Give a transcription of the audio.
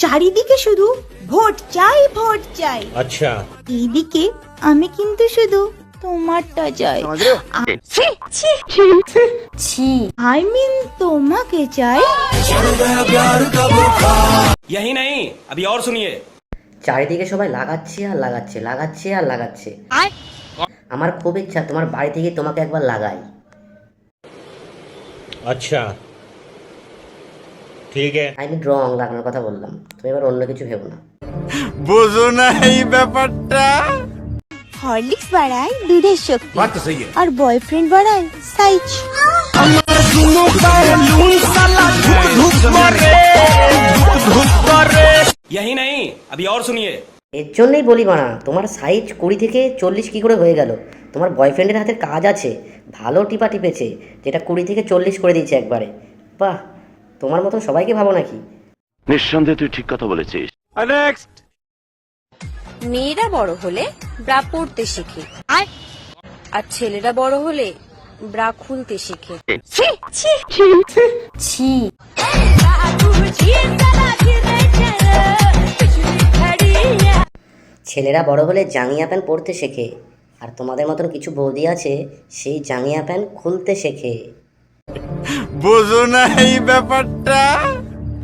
চারিদিকে শুধু ভোট চাই ভোট চাই। अच्छा এইদিকে আমি কিন্তু শুধু তোমারটা চাই। আই মিন তোমাকে চাই। यही नहीं अभी और सुनिए। চারিদিকে সবাই লাগাচ্ছে আর লাগাচ্ছে, লাগাচ্ছে আর লাগাচ্ছে। আমার খুব ইচ্ছা তোমার বাড়ি থেকে তোমাকে একবার লাগাই। अच्छा ठीक है আই মিন রং লাগানোর কথা বললাম, তুমি এবার অন্য কিছু ভেবো না। বুঝো না এই ব্যাপারটা। হরলিক্স বাড়ায় দুধের শক্তি, আর বয়ফ্রেন্ড বাড়ায় সাইজ। यही नहीं अभी और सुनिए। এর জন্যই বলি বানা, তোমার সাইজ 20 থেকে 40 কি করে হয়ে গেল? তোমার বয়ফ্রেন্ডের হাতে কাজ আছে, ভালো টিপা টিপেছে, যেটা 20 থেকে 40 করে দিয়েছে একবারে। বাহ, তোমার মতন সবাইকে ভাবো নাকি? নিঃসন্দেহে তুই ঠিক কথা বলেছিস। মেয়েরা বড় হলে ব্রা পরতে শেখে, আর ছেলেরা বড় হলে ব্রা খুলতে শেখে। ছি। ছেলেরা বড় হলে জাঙ্গিয়া প্যান্ট পরতে শেখে, আর তোমাদের মতন কিছু বৌদি আছে সেই জাঙ্গিয়া প্যান্ট খুলতে শেখে। বুঝো না এই ব্যাপারটা।